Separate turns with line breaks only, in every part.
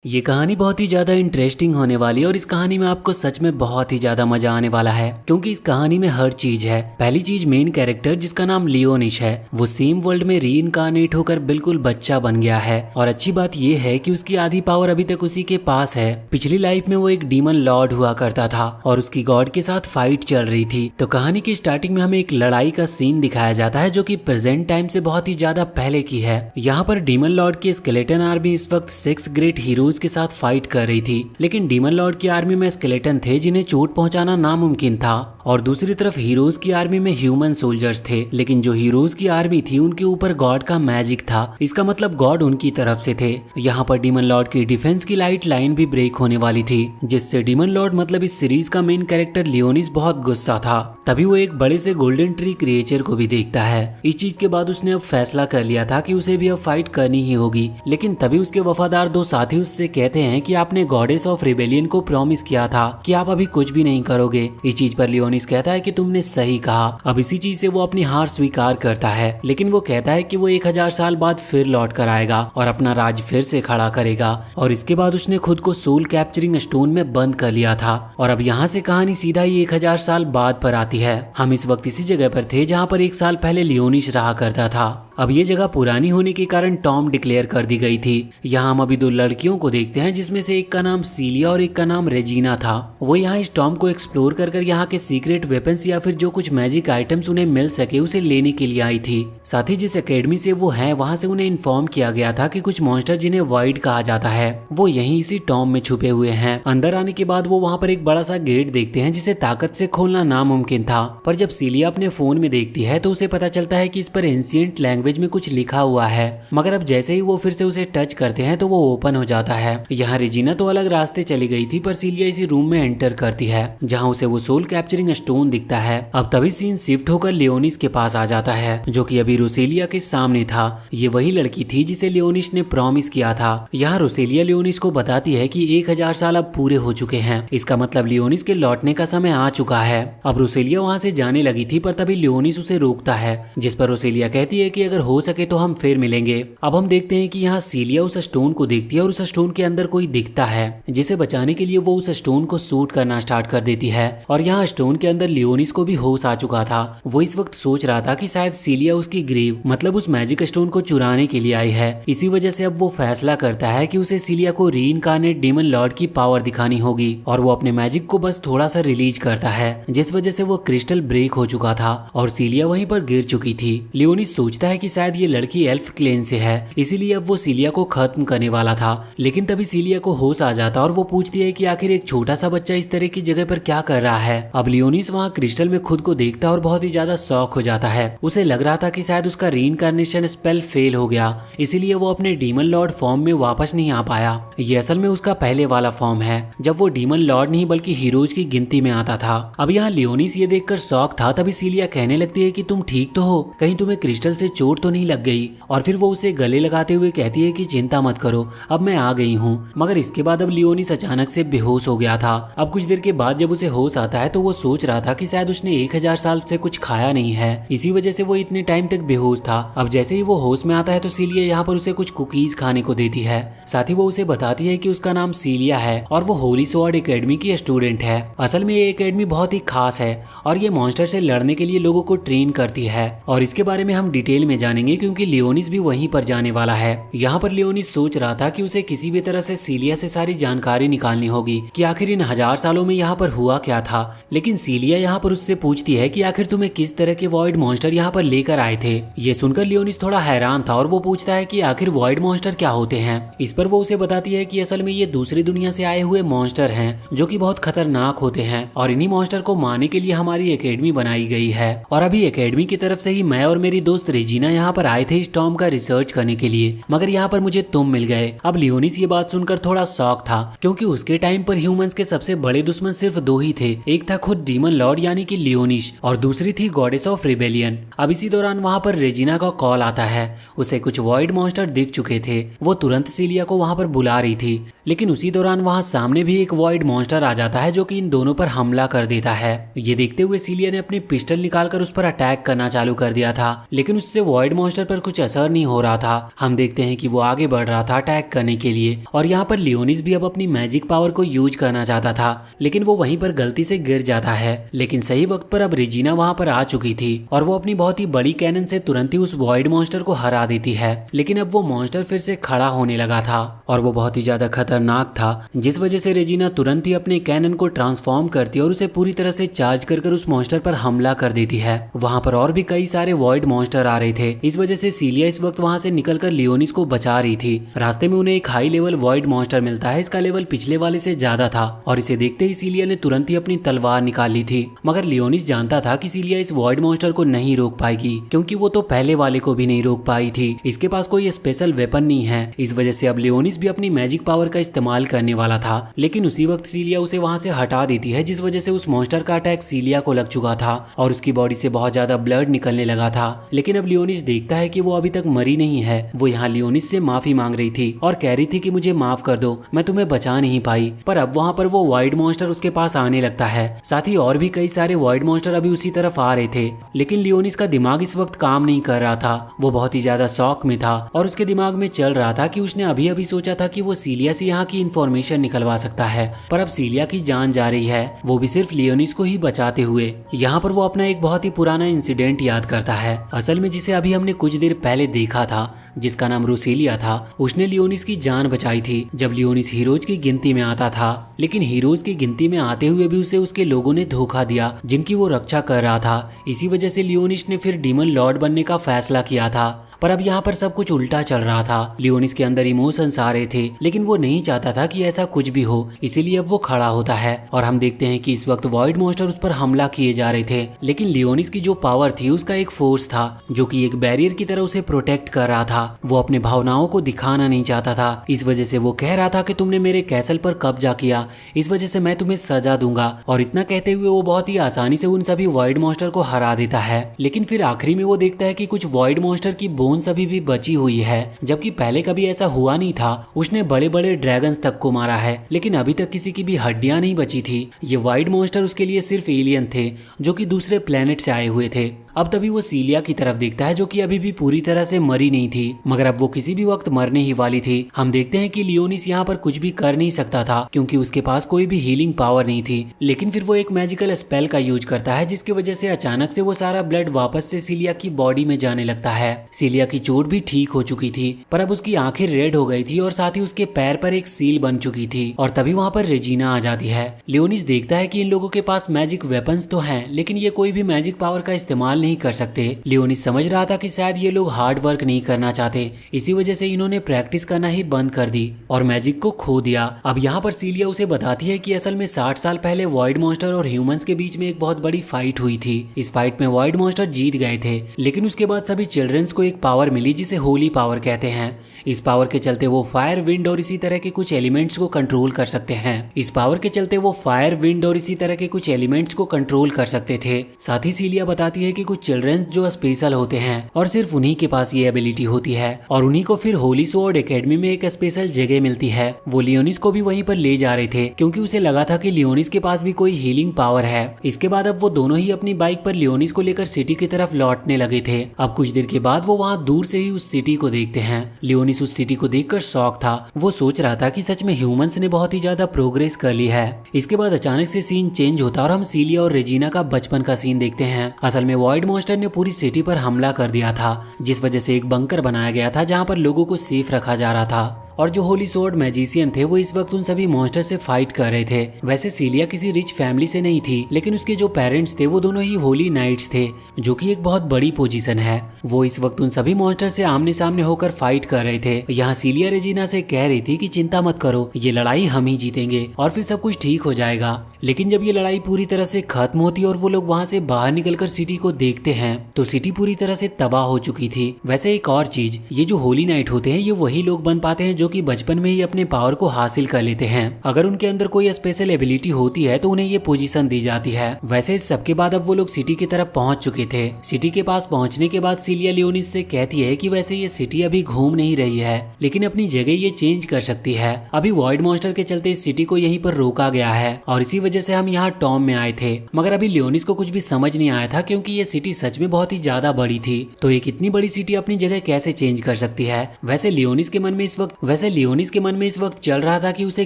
ये कहानी बहुत ही ज़्यादा इंटरेस्टिंग होने वाली है और इस कहानी में आपको सच में बहुत ही ज़्यादा मजा आने वाला है क्योंकि इस कहानी में हर चीज़ है। पहली चीज़, मेन कैरेक्टर जिसका नाम लियोनिश है वो सेम वर्ल्ड में रीइंकार्नेट होकर बिल्कुल बच्चा बन गया है। और अच्छी बात ये है कि उसकी आधी पावर अभी तक उसी के पास है। पिछली लाइफ में वो एक डीमन लॉर्ड हुआ करता था और उसकी गॉड के साथ फाइट चल रही थी। तो कहानी की स्टार्टिंग में हमें एक लड़ाई का सीन दिखाया जाता है जो कि प्रेजेंट टाइम से बहुत ही ज्यादा पहले की है। यहाँ पर डीमन लॉर्ड की स्केलेटन आर्मी इस वक्त 6 ग्रेट हीरोज के साथ फाइट कर रही थी, लेकिन डीमन लॉर्ड की आर्मी में स्केलेटन थे जिन्हें चोट पहुंचाना नामुमकिन था और दूसरी तरफ हीरोज की आर्मी में ह्यूमन सोल्जर्स थे, लेकिन जो हीरोज की आर्मी थी उनके ऊपर गॉड का मैजिक था। इसका मतलब गॉड उनकी तरफ से थे। यहाँ पर डीमन लॉर्ड की डिफेंस की लाइट लाइन भी ब्रेक होने वाली थी, जिससे डीमन लॉर्ड मतलब इस सीरीज का मेन कैरेक्टर लियोनिस बहुत गुस्सा था। तभी वो एक बड़े से गोल्डन ट्री क्रिएचर को भी देखता है। इस चीज के बाद उसने अब फैसला कर लिया था कि उसे भी अब फाइट करनी ही होगी, लेकिन तभी उसके वफादार दो साथी उससे कहते हैं कि आपने गॉडेस ऑफ रिबेलियन को प्रॉमिस किया था कि आप अभी कुछ भी नहीं करोगे। इस चीज पर लियोनिस कहता है कि तुमने सही कहा। अब इसी चीज से वो अपनी हार स्वीकार करता है, लेकिन वो कहता है कि वो 1000 साल बाद फिर लौट कर आएगा और अपना राज फिर से खड़ा करेगा। और इसके बाद उसने खुद को सोल कैप्चरिंग स्टोन में बंद कर लिया था। और अब यहाँ से कहानी सीधा ही 1000 साल बाद पर आती है। हम इस वक्त इसी जगह पर थे जहाँ पर 1 साल पहले लियोनिस रहा करता था। अब ये जगह पुरानी होने के कारण टॉम डिक्लेयर कर दी गई थी। यहाँ हम अभी 2 लड़कियों को देखते हैं, जिसमें से एक का नाम सीलिया और एक का नाम रेजिना था। वो यहाँ इस टॉम को एक्सप्लोर कर यहाँ के सीक्रेट वेपन्स या फिर जो कुछ मैजिक आइटम्स उन्हें मिल सके उसे लेने के लिए आई थी। साथ ही जिस एकेडमी से वो है वहाँ से उन्हें इन्फॉर्म किया गया था कि कुछ मॉन्स्टर जिन्हें वॉइड कहा जाता है वो यहीं इसी टॉम में छुपे हुए हैं। अंदर आने के बाद वो वहाँ पर एक बड़ा सा गेट देखते हैं जिसे ताकत से खोलना नामुमकिन था, पर जब सीलिया अपने फोन में देखती है तो उसे पता चलता है कि इस पर एंशिएंट लैंग्वेज में कुछ लिखा हुआ है। मगर अब जैसे ही वो फिर से उसे टच करते हैं तो वो ओपन हो जाता है। यहाँ रेजिना तो अलग रास्ते चली गई थी, पर सीलिया इसी रूम में एंटर करती है जहाँ उसे वो सोल कैप्चरिंग स्टोन दिखता है। अब तभी सीन शिफ्ट होकर लियोनिस के पास आ जाता है, जो कि अभी रोसेलिया के सामने था। ये वही लड़की थी जिसे लियोनिस ने प्रॉमिस किया था। यहाँ रोसेलिया लियोनिस को बताती है कि 1000 साल अब पूरे हो चुके हैं, इसका मतलब लियोनिस के लौटने का समय आ चुका है। अब रोसेलिया वहाँ से जाने लगी थी, पर तभी लियोनिस उसे रोकता है, जिस पर रोसेलिया कहती है कि अगर हो सके तो हम फिर मिलेंगे। अब हम देखते हैं कि यहाँ सीलिया उस स्टोन को देखती है और उस स्टोन के अंदर कोई दिखता है, जिसे बचाने के लिए वो उस स्टोन को शूट करना स्टार्ट कर देती है। और यहाँ स्टोन के अंदर लियोनिस को भी होश आ चुका था। वो इस वक्त सोच रहा था कि शायद सीलिया उसकी ग्रीव मतलब उस मैजिक स्टोन को चुराने के लिए आई है। इसी वजह से अब वो फैसला करता है कि उसे सीलिया को रीइंकार्नेट डीमन लॉर्ड की पावर दिखानी होगी और वो अपने मैजिक को बस थोड़ा सा रिलीज करता है, जिस वजह से वो क्रिस्टल ब्रेक हो चुका था और सीलिया वहीं पर गिर चुकी थी। लियोनिस सोचता है कि शायद ये लड़की एल्फ क्लेन से है, इसीलिए अब वो सीलिया को खत्म करने वाला था। लेकिन तभी सीलिया को होश आ जाता और वो पूछती है कि आखिर एक छोटा सा बच्चा इस तरह की जगह पर क्या कर रहा है। अब लियोनिस वहाँ क्रिस्टल में खुद को देखता और बहुत ही ज्यादा शॉक हो जाता है। उसे लग रहा था कि शायद उसका रीइंकार्नेशन स्पेल फेल हो गया, इसीलिए वो अपने डीमन लॉर्ड फॉर्म में वापस नहीं आ पाया। ये असल में उसका पहले वाला फॉर्म है, जब वो डीमन लॉर्ड नहीं बल्कि हीरोज की गिनती में आता था। अब यहाँ लियोनिस ये देखकर शॉक था। तभी सीलिया कहने लगती है कि तुम ठीक तो हो, कहीं तुम्हें क्रिस्टल से चोट तो नहीं लग गई। और फिर वो उसे गले लगाते हुए कहती है कि चिंता मत करो, अब मैं आ गई हूँ। मगर इसके बाद अब लियोनिस अचानक से बेहोश हो गया था। अब कुछ देर के बाद जब उसे होश आता है तो वो सोच रहा था कि शायद उसने 1000 साल से कुछ खाया नहीं है, इसी वजह से वो इतने टाइम तक बेहोश था। अब जैसे ही वो होश में आता है तो सीलिया यहाँ पर उसे कुछ कुकीज खाने को देती है। साथ ही वो उसे बताती है कि उसका नाम सीलिया है और वो होली स्वॉर्ड एकेडमी की स्टूडेंट है। असल में ये एकेडमी बहुत ही खास है और ये मॉन्स्टर से लड़ने के लिए लोगों को ट्रेन करती है, और इसके बारे में हम डिटेल में जानेंगे क्योंकि लियोनिस भी वहीं पर जाने वाला है। यहाँ पर लियोनिस सोच रहा था कि उसे किसी भी तरह से सीलिया से सारी जानकारी निकालनी होगी कि आखिर इन 1000 सालों में यहाँ पर हुआ क्या था। लेकिन सीलिया यहाँ पर उससे पूछती है कि आखिर तुम्हें किस तरह के वॉइड मॉन्स्टर यहाँ पर लेकर आए थे। ये सुनकर लियोनिस थोड़ा हैरान था और वो पूछता है कि आखिर वॉइड मॉन्स्टर क्या होते हैं। इस पर वो उसे बताती है कि असल में ये दूसरी दुनिया से आए हुए मॉन्स्टर हैं जो कि बहुत खतरनाक होते हैं, और इन्हीं मॉन्स्टर को मारने के लिए हमारी एकेडमी बनाई गई है। और अभी एकेडमी की तरफ से ही मैं और मेरी दोस्त रेजिना यहाँ पर आए थे इस टॉम का रिसर्च करने के लिए, मगर यहाँ पर मुझे तुम मिल गए। अब लियोनिस ये बात सुनकर थोड़ा शॉक था, क्योंकि उसके टाइम पर ह्यूमंस के सबसे बड़े दुश्मन सिर्फ 2 ही थे, एक था खुद डीमन लॉर्ड यानी कि लियोनिस और दूसरी थी गॉडेस ऑफ रिबेलियन। अब इसी दौरान वहाँ पर रेजिना का कॉल आता है। उसे कुछ वॉइड मॉन्स्टर दिख चुके थे। वो तुरंत सीलिया को वहाँ पर बुला रही थी, लेकिन उसी दौरान वहाँ सामने भी एक वॉइड मॉन्स्टर आ जाता है जो कि इन दोनों पर हमला कर देता है। ये देखते हुए सीलिया ने अपनी पिस्टल निकालकर उस पर अटैक करना चालू कर दिया था, लेकिन उससे वॉइड मॉन्स्टर पर कुछ असर नहीं हो रहा था। हम देखते हैं कि वो आगे बढ़ रहा था अटैक करने के लिए, और यहाँ पर लियोनिस भी अब अपनी मैजिक पावर को यूज करना चाहता था, लेकिन वो वहीं पर गलती से गिर जाता है। लेकिन सही वक्त पर अब रेजिना वहाँ पर आ चुकी थी और वो अपनी बहुत ही बड़ी कैनन से तुरंत ही उस वॉइड मॉन्स्टर को हरा देती है। लेकिन अब वो मॉन्स्टर फिर से खड़ा होने लगा था और वो बहुत ही ज्यादा खतरनाक था, जिस वजह से रेजिना तुरंत ही अपने कैनन को ट्रांसफॉर्म करती है और उसे पूरी तरह से चार्ज कर उस मॉन्स्टर पर हमला कर देती है। वहाँ पर और भी कई सारे वॉइड मॉन्स्टर आ रहे थे, इस वजह से सीलिया इस वक्त वहाँ से निकलकर लियोनिस को बचा रही थी। रास्ते में उन्हें एक हाई लेवल वॉइड मॉन्स्टर मिलता है, इसका लेवल पिछले वाले से ज्यादा था और इसे देखते ही सीलिया ने तुरंत ही अपनी तलवार निकाल ली थी। मगर लियोनिस जानता था कि सीलिया इस वॉइड मॉन्स्टर को नहीं रोक पाएगी, क्योंकि वो तो पहले वाले को भी नहीं रोक पाई थी। इसके पास कोई स्पेशल वेपन नहीं है, इस वजह से अब लियोनिस भी अपनी मैजिक पावर का इस्तेमाल करने वाला था। लेकिन उसी वक्त सीलिया उसे वहाँ से हटा देती है, जिस वजह से उस मॉन्स्टर का अटैक सीलिया को लग चुका था और उसकी बॉडी से बहुत ज्यादा ब्लड निकलने लगा था। लेकिन अब लियोनिस देखता है कि वो अभी तक मरी नहीं है। वो यहाँ लियोनिस से माफी मांग रही थी और कह रही थी कि मुझे माफ कर दो, मैं तुम्हें बचा नहीं पाई। पर अब वहाँ पर वो वॉइड मॉन्स्टर उसके पास आने लगता है, साथ ही और भी कई सारे वॉइड मॉन्स्टर अभी उसी तरफ आ रहे थे। लेकिन लियोनिस का दिमाग इस वक्त काम नहीं कर रहा था, वो बहुत ही ज्यादा शॉक में था और उसके दिमाग में चल रहा था कि उसने अभी अभी सोचा था कि वो सीलिया से यहाँ की इन्फॉर्मेशन निकलवा सकता है, पर अब सीलिया की जान जा रही है, वो भी सिर्फ लियोनिस को ही बचाते हुए। यहाँ पर वो अपना एक बहुत ही पुराना इंसिडेंट याद करता है, असल में जिसे अभी हमने कुछ देर पहले देखा था, जिसका नाम रोसेलिया था। उसने लियोनिस की जान बचाई थी जब लियोनिस हीरोज की गिनती में आता था, लेकिन हीरोज की गिनती में आते हुए भी उसे उसके लोगों ने धोखा दिया जिनकी वो रक्षा कर रहा था। इसी वजह से लियोनिस ने फिर डीमन लॉर्ड बनने का फैसला किया था। पर अब यहाँ पर सब कुछ उल्टा चल रहा था। लियोनिस के अंदर इमोशंस आ रहे थे, लेकिन वो नहीं चाहता था कि ऐसा कुछ भी हो, इसीलिए अब वो खड़ा होता है और हम देखते हैं कि इस वक्त वॉइड मॉन्स्टर उस पर हमला किए जा रहे थे। लेकिन लियोनिस की जो पावर थी उसका एक फोर्स था जो कि एक बैरियर की तरह उसे प्रोटेक्ट कर रहा था। वो अपने भावनाओं को दिखाना नहीं चाहता था, इस वजह से वो कह रहा था कि तुमने मेरे कैसल पर कब्जा किया, इस वजह से मैं तुम्हें सजा दूंगा। और इतना कहते हुए वो बहुत ही आसानी से उन सभी वॉइड मॉन्स्टर को हरा देता है। लेकिन फिर आखिरी में वो देखता है कि कुछ वॉइड मॉन्स्टर की बोन्स अभी भी बची हुई है, जबकि पहले कभी ऐसा हुआ नहीं था। उसने बड़े बड़े ड्रैगन्स तक को मारा है, लेकिन अभी तक किसी की भी हड्डियां नहीं बची थी। ये वाइड मॉन्स्टर उसके लिए सिर्फ एलियन थे जो कि दूसरे प्लेनेट से आए हुए थे। अब तभी वो सीलिया की तरफ देखता है जो कि अभी भी पूरी तरह से मरी नहीं थी, मगर अब वो किसी भी वक्त मरने ही वाली थी। हम देखते हैं कि लियोनिस यहाँ पर कुछ भी कर नहीं सकता था क्योंकि उसके पास कोई भी हीलिंग पावर नहीं थी। लेकिन फिर वो एक मैजिकल स्पेल का यूज करता है, जिसकी वजह से अचानक से वो सारा ब्लड वापस से सीलिया की बॉडी में जाने लगता है। सीलिया की चोट भी ठीक हो चुकी थी, पर अब उसकी आंखें रेड हो गई थी और साथ ही उसके पैर पर एक सील बन चुकी थी। और तभी वहाँ पर रेजिना आ जाती है। लियोनिस देखता है कि इन लोगों के पास मैजिक वेपन्स तो हैं, लेकिन ये कोई भी मैजिक पावर का इस्तेमाल नहीं कर सकते। लियोनिस समझ रहा था कि शायद ये लोग हार्ड वर्क नहीं करना चाहते, इसी वजह से इन्होंने प्रैक्टिस करना ही बंद कर दी और मैजिक को खो दिया। अब यहाँ पर सीलिया उसे बताती है कि असल में 60 साल पहले वॉइड मॉन्स्टर और ह्यूमंस के बीच में एक बहुत बड़ी फाइट हुई थी। इस फाइट में वॉइड मॉन्स्टर जीत गए थे, लेकिन उसके बाद सभी चिल्ड्रंस को एक पावर मिली जिसे होली पावर कहते हैं। इस पावर के चलते वो फायर, विंड और इसी तरह के कुछ एलिमेंट्स को कंट्रोल कर सकते हैं। इस पावर के चलते वो फायर, विंड और इसी तरह के कुछ एलिमेंट्स को कंट्रोल कर सकते थे। साथ ही सीलिया बताती है कि कुछ चिल्ड्रंस जो स्पेशल होते हैं और सिर्फ उन्हीं के पास ये एबिलिटी होती है और उन्हीं को फिर होली स्वॉर्ड एकेडमी में एक स्पेशल जगह मिलती है। वो लियोनिस को भी वहीं पर ले जा रहे थे क्योंकि उसे लगा था कि लियोनिस के पास भी कोई हीलिंग पावर है। इसके बाद अब वो दोनों ही अपनी बाइक पर लियोनिस को लेकर सिटी की तरफ लौटने लगे थे। अब कुछ देर के बाद वो वहाँ दूर से ही उस सिटी को देखते हैं। लियोनिस उस सिटी को देखकर शॉक था। वो सोच रहा था कि सच में ह्यूमंस ने बहुत ही ज्यादा प्रोग्रेस कर ली है। इसके बाद अचानक से सीन चेंज होता और हम सीलिया और रेजिना का बचपन का सीन देखते हैं। असल में वॉइड मॉन्स्टर ने पूरी सिटी पर हमला कर दिया था, जिस वजह से एक बंकर बनाया गया था जहाँ पर लोगों को सेफ रखा जा रहा था। और जो होली स्वॉर्ड मैजिशियन थे वो इस वक्त उन सभी मॉन्स्टर से फाइट कर रहे थे। वैसे सीलिया किसी रिच फैमिली से नहीं थी, लेकिन उसके जो पेरेंट्स थे वो दोनों ही होली नाइट्स थे, जो कि एक बहुत बड़ी पोजीशन है। वो इस वक्त उन सभी मॉन्स्टर से आमने सामने होकर फाइट कर रहे थे। यहाँ सीलिया रेजिना से कह रही थी कि चिंता मत करो, ये लड़ाई हम ही जीतेंगे और फिर सब कुछ ठीक हो जाएगा। लेकिन जब ये लड़ाई पूरी तरह से खत्म होती और वो लोग वहाँ से बाहर निकलकर सिटी को देखते हैं तो सिटी पूरी तरह से तबाह हो चुकी थी। वैसे एक और चीज, ये जो होली नाइट होते हैं ये वही लोग बन पाते हैं जो जो कि बचपन में ही अपने पावर को हासिल कर लेते हैं। अगर उनके अंदर कोई स्पेशल एबिलिटी होती है तो उन्हें ये पोजीशन दी जाती है। वैसे इस सबके बाद अब वो लोग सिटी की तरफ पहुंच चुके थे। सिटी के पास पहुंचने के बाद सिलिया लियोनिस से कहती है कि वैसे ये सिटी अभी घूम नहीं रही है, लेकिन अपनी जगह ये चेंज कर सकती है। अभी वॉइड मॉन्स्टर के चलते इस सिटी को यहीं पर रोका गया है और इसी वजह से हम यहाँ टॉम में आए थे। मगर अभी लियोनिस को कुछ भी समझ नहीं आया था, क्योंकि ये सिटी सच में बहुत ही ज्यादा बड़ी थी। तो एक इतनी बड़ी सिटी अपनी जगह कैसे चेंज कर सकती है। वैसे लियोनिस के मन में इस वक्त चल रहा था कि उसे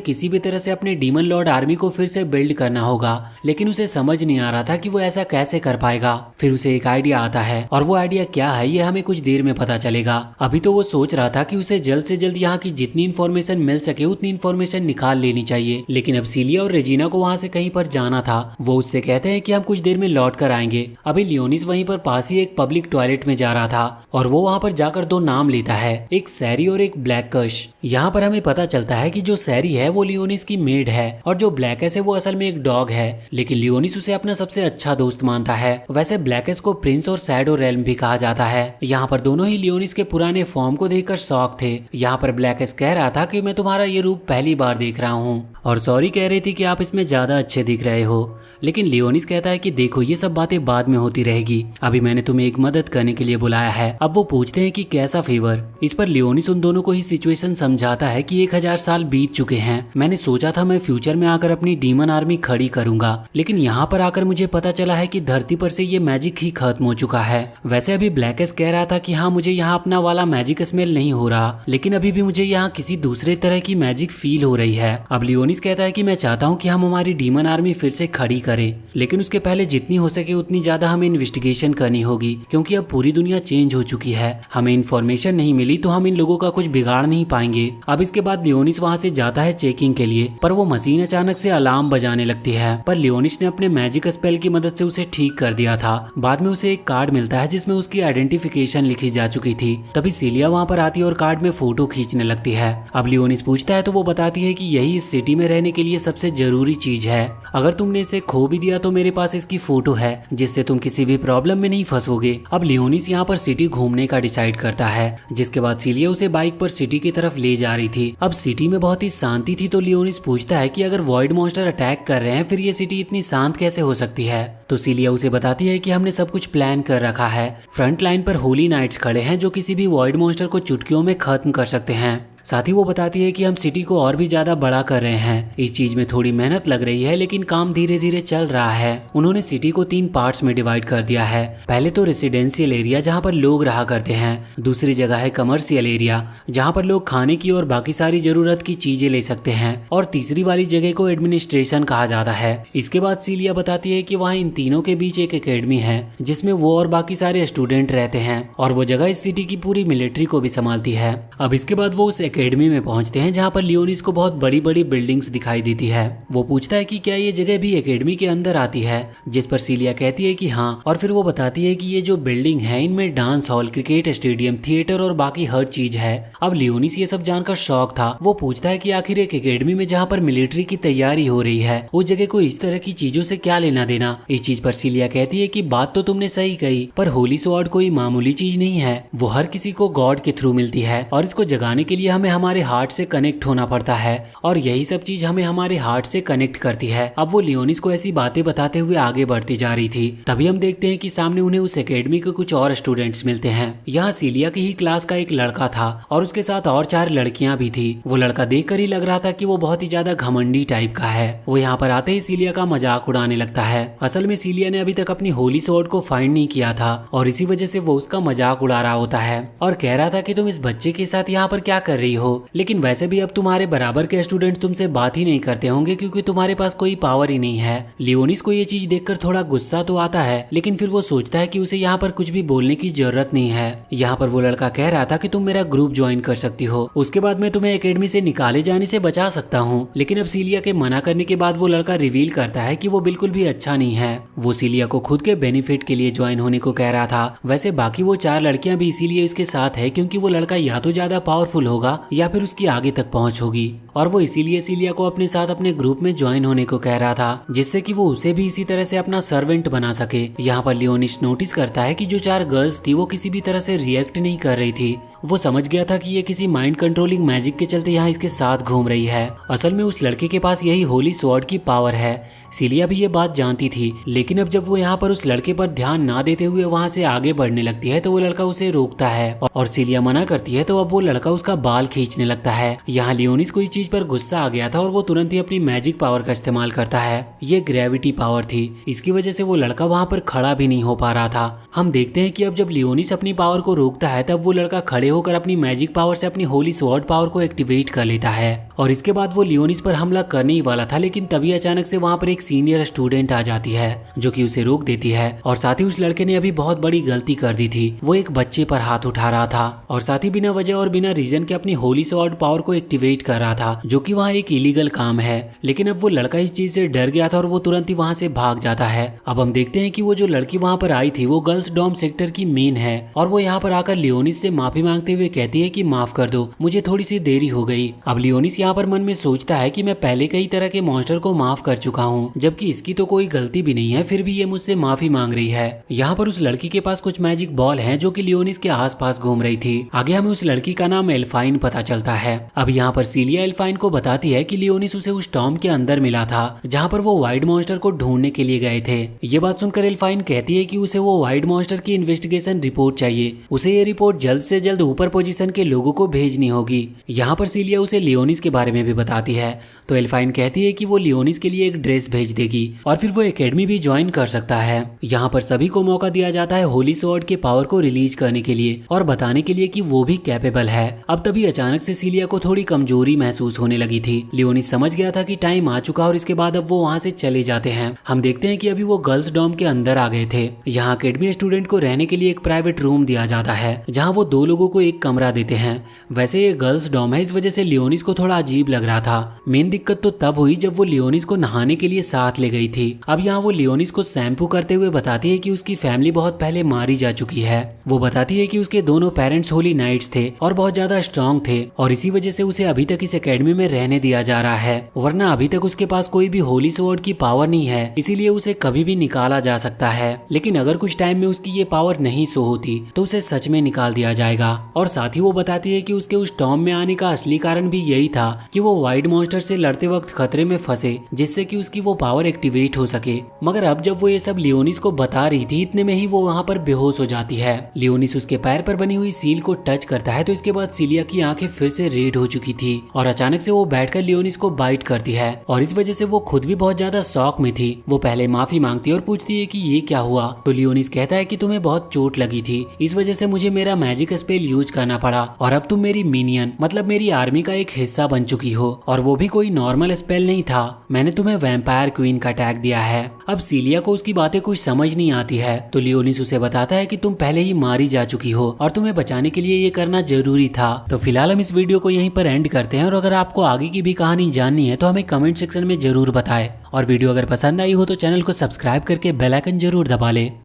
किसी भी तरह से अपने डीमन लॉर्ड आर्मी को फिर से बिल्ड करना होगा, लेकिन उसे समझ नहीं आ रहा था कि वो ऐसा कैसे कर पाएगा। फिर उसे एक आइडिया आता है और वो आइडिया क्या है ये हमें कुछ देर में पता चलेगा। अभी तो वो सोच रहा था कि उसे जल्द से जल्द यहाँ की जितनी इन्फॉर्मेशन मिल सके उतनी इन्फॉर्मेशन निकाल लेनी चाहिए, लेकिन अब सिलिया और रेजिना को वहाँ से कहीं पर जाना था। वो उससे कहते हैं कि हम कुछ देर में लौट कर आएंगे। अभी लियोनिस वहीं पर पास ही एक पब्लिक टॉयलेट में जा रहा था और वो वहाँ पर जाकर दो नाम लेता है, एक सैरी और एक ब्लैककश। यहाँ पर हमें पता चलता है कि जो सैरी है वो लियोनिस की मेड है और जो ब्लैकस है वो असल में एक डॉग है, लेकिन लियोनिस उसे अपना सबसे अच्छा दोस्त मानता है। वैसे ब्लैकस को प्रिंस और शैडो रेल्म भी कहा जाता है। यहाँ पर दोनों ही लियोनिस के पुराने फॉर्म को देखकर शॉक थे। यहाँ पर ब्लैकस कह रहा था कि मैं तुम्हारा ये रूप पहली बार देख रहा हूँ और सॉरी कह रही थी कि आप इसमें ज्यादा अच्छे दिख रहे हो, लेकिन लियोनिस कहता है कि देखो ये सब बातें बाद में होती रहेगी, अभी मैंने तुम्हें एक मदद करने के लिए बुलाया है। अब वो पूछते हैं कि कैसा फेवर। इस पर लियोनिस उन दोनों को ही सिचुएशन समझाता है कि 1000 साल बीत चुके हैं। मैंने सोचा था मैं फ्यूचर में आकर अपनी डीमन आर्मी खड़ी करूंगा, लेकिन यहाँ पर आकर मुझे पता चला है कि धरती पर से ये मैजिक ही खत्म हो चुका है। वैसे अभी ब्लैकस कह रहा था कि हाँ मुझे यहाँ अपना वाला मैजिक स्मेल नहीं हो रहा, लेकिन अभी भी मुझे यहाँ किसी दूसरे तरह की मैजिक फील हो रही है। अब लियोनिस कहता है कि मैं चाहता हूँ कि हम हमारी डीमन आर्मी फिर से खड़ी करें, लेकिन उसके पहले जितनी हो सके उतनी ज्यादा हमें इन्वेस्टिगेशन करनी होगी, क्योंकि अब पूरी दुनिया चेंज हो चुकी है। हमें इन्फॉर्मेशन नहीं मिली तो हम इन लोगों का कुछ बिगाड़ नहीं पाएंगे। अब इसके बाद लियोनिस वहाँ से जाता है चेकिंग के लिए, पर वो मशीन अचानक से अलार्म बजाने लगती है, पर लियोनिस ने अपने मैजिक स्पेल की मदद से उसे ठीक कर दिया था। बाद में उसे एक कार्ड मिलता है जिसमें उसकी आइडेंटिफिकेशन लिखी जा चुकी थी। तभी सिलिया वहाँ पर आती है और कार्ड में फोटो खींचने लगती है। अब लियोनिस पूछता है तो वो बताती है कि यही इस सिटी में रहने के लिए सबसे जरूरी चीज है। अगर तुमने इसे खो भी दिया तो मेरे पास इसकी फोटो है, जिससे तुम किसी भी प्रॉब्लम में नहीं फंसोगे। अब लियोनिस यहाँ पर सिटी घूमने का डिसाइड करता है, जिसके बाद सिलिया उसे बाइक पर सिटी की तरफ ले जा रही थी। अब सिटी में बहुत ही शांति थी, तो लियोनिस पूछता है कि अगर वॉइड मॉन्स्टर अटैक कर रहे हैं फिर ये सिटी इतनी शांत कैसे हो सकती है। तो सिलिया उसे बताती है कि हमने सब कुछ प्लान कर रखा है। फ्रंट लाइन पर होली नाइट्स खड़े हैं जो किसी भी वॉइड मॉन्स्टर को चुटकियों में खत्म कर सकते हैं। साथ ही वो बताती है कि हम सिटी को और भी ज्यादा बड़ा कर रहे हैं। इस चीज में थोड़ी मेहनत लग रही है, लेकिन काम धीरे धीरे चल रहा है। उन्होंने सिटी को 3 पार्ट्स में डिवाइड कर दिया है। पहले तो रेसिडेंशियल एरिया जहाँ पर लोग रहा करते हैं, दूसरी जगह है कमर्शियल एरिया जहाँ पर लोग खाने की और बाकी सारी जरूरत की चीजें ले सकते हैं, और तीसरी वाली जगह को एडमिनिस्ट्रेशन कहा जाता है। इसके बाद सिलिया बताती है कि वहाँ इन तीनों के बीच एक एकेडमी है जिसमें वो और बाकी सारे स्टूडेंट रहते हैं, और वो जगह इस सिटी की पूरी मिलिट्री को भी संभालती है। अब इसके बाद वो उस एकेडमी में पहुंचते हैं जहां पर लियोनिस को बहुत बड़ी बड़ी बिल्डिंग्स दिखाई देती है। वो पूछता है कि क्या ये जगह भी एकेडमी के अंदर आती है, जिस पर सिलिया कहती है कि हाँ, और फिर वो बताती है कि ये जो बिल्डिंग है इनमें dance hall, cricket stadium, theatre और बाकी हर चीज है। अब लियोनिस ये सब जानकर शौक था। वो पूछता है कि आखिर एक एकेडमी में जहाँ पर मिलिट्री की तैयारी हो रही है उस जगह को इस तरह की चीजों से क्या लेना देना। इस चीज पर सिलिया कहती है कि बात तो तुमने सही कही, पर होली स्वॉर्ड कोई मामूली चीज नहीं है, वो हर किसी को गॉड के थ्रू मिलती है और इसको जगाने के लिए हमें हमारे हार्ट से कनेक्ट होना पड़ता है, और यही सब चीज हमें हमारे हार्ट से कनेक्ट करती है। अब वो लियोनिस को ऐसी बातें बताते हुए आगे बढ़ती जा रही थी। तभी हम देखते हैं कि सामने उन्हें उस एकेडमी के कुछ और स्टूडेंट्स मिलते हैं। यहाँ सिलिया की ही क्लास का एक लड़का था और उसके साथ और 4 लड़कियां भी थी। वो लड़का देखकर ही लग रहा था कि वो बहुत ही ज्यादा घमंडी टाइप का है। वो यहाँ पर आते ही सिलिया का मजाक उड़ाने लगता है। असल में सिलिया ने अभी तक अपनी होली स्वॉर्ड को फाइंड नहीं किया था और इसी वजह से वो उसका मजाक उड़ा रहा होता है और कह रहा था कि तुम इस बच्चे के साथ यहाँ पर क्या कर रही हो, लेकिन वैसे भी अब तुम्हारे बराबर के स्टूडेंट्स तुमसे बात ही नहीं करते होंगे क्योंकि तुम्हारे पास कोई पावर ही नहीं है। लियोनिस को ये चीज देखकर थोड़ा गुस्सा तो आता है, लेकिन फिर वो सोचता है कि उसे यहाँ पर कुछ भी बोलने की जरूरत नहीं है। यहाँ पर वो लड़का कह रहा था कि तुम मेरा ग्रुप ज्वाइन कर सकती हो, उसके बाद मैं तुम्हें एकेडमी से निकाले जाने से बचा सकता हूँ। लेकिन अब सिलिया के मना करने के बाद वो लड़का रिवील करता है कि वो बिल्कुल भी अच्छा नहीं है। वो सिलिया को खुद के बेनिफिट के लिए ज्वाइन होने को कह रहा था। वैसे बाकी वो 4 लड़कियां भी इसीलिए इसके साथ है क्योंकि वो लड़का या तो ज्यादा पावरफुल होगा या फिर उसकी आगे तक पहुंच होगी, और वो इसीलिए सिलिया को अपने साथ अपने ग्रुप में ज्वाइन होने को कह रहा था, जिससे कि वो उसे भी इसी तरह से अपना सर्वेंट बना सके। यहाँ पर लियोनिस नोटिस करता है कि जो 4 गर्ल्स थी वो किसी भी तरह से रिएक्ट नहीं कर रही थी वो समझ गया था कि ये किसी माइंड कंट्रोलिंग मैजिक के चलते यहाँ इसके साथ घूम रही है। असल में उस लड़के के पास यही होली स्वॉर्ड की पावर है। सीलिया भी ये बात जानती थी, लेकिन अब जब वो यहाँ पर उस लड़के पर ध्यान ना देते हुए वहाँ से आगे बढ़ने लगती है तो वो लड़का उसे रोकता है और सीलिया मना करती है तो अब वो लड़का उसका बाल खींचने लगता है। यहाँ लियोनिस को इस चीज पर गुस्सा आ गया था और वो तुरंत ही अपनी मैजिक पावर का इस्तेमाल करता है। ये ग्रेविटी पावर थी, इसकी वजह से वो लड़का वहाँ पर खड़ा भी नहीं हो पा रहा था। हम देखते हैं कि अब जब लियोनिस अपनी पावर को रोकता है तब वो लड़का खड़े होकर अपनी मैजिक पावर से अपनी होली स्वॉर्ड पावर को एक्टिवेट कर लेता है और इसके बाद वो लियोनिस पर हमला करने ही वाला था, लेकिन तभी अचानक से वहाँ पर एक सीनियर स्टूडेंट आ जाती है जो कि उसे रोक देती है। और साथ ही उस लड़के ने अभी बहुत बड़ी गलती कर दी थी, वो एक बच्चे पर हाथ उठा रहा था और साथ ही बिना वजह और बिना रीजन के अपनी होली स्वॉर्ड पावर को एक्टिवेट कर रहा था, जो कि वहाँ एक इलीगल काम है। लेकिन अब वो लड़का इस चीज से डर गया था और वो तुरंत ही वहाँ से भाग जाता है। अब हम देखते हैं कि वो जो लड़की वहाँ पर आई थी वो गर्ल्स डॉम सेक्टर की मेन है और वो यहाँ पर आकर लियोनिस से माफी मांगते हुए कहती है कि माफ कर दो, मुझे थोड़ी सी देरी हो गई। अब लियोनिस यहाँ पर मन में सोचता है कि मैं पहले कई तरह के मॉन्स्टर को माफ कर चुका हूँ, जबकि इसकी तो कोई गलती भी नहीं है, फिर भी ये मुझसे माफी मांग रही है। यहाँ पर उस लड़की के पास कुछ मैजिक बॉल हैं जो कि लियोनिस के आसपास घूम रही थी। आगे हमें उस लड़की का नाम एल्फाइन पता चलता है। अब यहाँ पर सीलिया एल्फाइन को बताती है कि लियोनिस उसे उस टॉम के अंदर मिला था जहाँ पर वो वाइड मॉन्स्टर को ढूंढने के लिए गए थे। ये बात सुनकर एल्फाइन कहती है कि उसे वो वाइड मॉन्स्टर की इन्वेस्टिगेशन रिपोर्ट चाहिए, उसे ये रिपोर्ट जल्द से जल्द ऊपर पोजीशन के लोगों को भेजनी होगी। यहाँ पर सीलिया उसे लियोनिस के बारे में भी बताती है तो एल्फाइन कहती है कि वो लियोनिस के लिए एक ड्रेस भेज देगी और फिर वो एकेडमी भी ज्वाइन कर सकता है। यहाँ पर सभी को मौका दिया जाता है होली स्वॉर्ड के पावर को रिलीज करने के लिए और बताने के लिए कि वो भी कैपेबल है। अब तभी अचानक से सीलिया को थोड़ी कमजोरी महसूस होने लगी थी। लियोनिस समझ गया था कि टाइम आ चुका और इसके बाद अब वो वहाँ से चले जाते हैं। हम देखते हैं कि अभी वो गर्ल्स डॉम के अंदर आ गए थे। यहाँ अकेडमी स्टूडेंट को रहने के लिए एक प्राइवेट रूम दिया जाता है जहाँ वो 2 लोगों को एक कमरा देते हैं। वैसे ये गर्ल्स डॉम है, इस वजह से लियोनिस को थोड़ा अजीब लग रहा था। मेन दिक्कत तो तब हुई जब वो लियोनिस को नहाने के लिए साथ ले गई थी। अब यहाँ वो लियोनिस को शैम्पू करते हुए बताती है कि उसकी फैमिली बहुत पहले मारी जा चुकी है। वो बताती है कि उसके दोनों पेरेंट्स होली नाइट्स थे और बहुत ज्यादा स्ट्रॉन्ग थे और इसी वजह से उसे अभी तक इस एकेडमी में रहने दिया जा रहा है, वरना अभी तक उसके पास कोई भी होली स्वॉर्ड की पावर नहीं है, इसीलिए उसे कभी भी निकाला जा सकता है। लेकिन अगर कुछ टाइम में उसकी ये पावर नहीं शो होती तो उसे सच में निकाल दिया जाएगा। और साथ ही वो बताती है कि उसके उस टॉम में आने का असली कारण भी यही था कि वो वाइड मॉन्स्टर से लड़ते वक्त खतरे में फंसे, जिससे कि उसकी वो पावर एक्टिवेट हो सके। मगर अब जब वो ये सब लियोनिस को बता रही थी, इतने में ही वो वहाँ पर बेहोश हो जाती है। लियोनिस उसके पैर पर बनी हुई सील को टच करता है तो इसके बाद सीलिया की आंखें फिर से रेड हो चुकी थी और अचानक से वो बैठकर लियोनिस को बाइट करती है और इस वजह से वो खुद भी बहुत ज्यादा शॉक में थी। वो पहले माफी मांगती है और पूछती है कि ये क्या हुआ, तो लियोनिस कहता है कि तुम्हें बहुत चोट लगी थी, इस वजह से मुझे मेरा मैजिक स्पेल यूज करना पड़ा और अब तुम मेरी मिनियन मतलब मेरी आर्मी का एक हिस्सा बन चुकी हो, और वो भी कोई नॉर्मल स्पेल नहीं था, मैंने तुम्हें वैम्पायर क्वीन का टैग दिया है। अब सीलिया को उसकी बातें कुछ समझ नहीं आती है तो लियोनिस उसे बताता है कि तुम पहले ही मारी जा चुकी हो और तुम्हें बचाने के लिए ये करना जरूरी था। तो फिलहाल हम इस वीडियो को यहीं पर एंड करते हैं और अगर आपको आगे की भी कहानी जाननी है तो हमें कमेंट सेक्शन में जरूर बताएं और वीडियो अगर पसंद आई हो तो चैनल को सब्सक्राइब करके बेल आइकन जरूर दबा लें।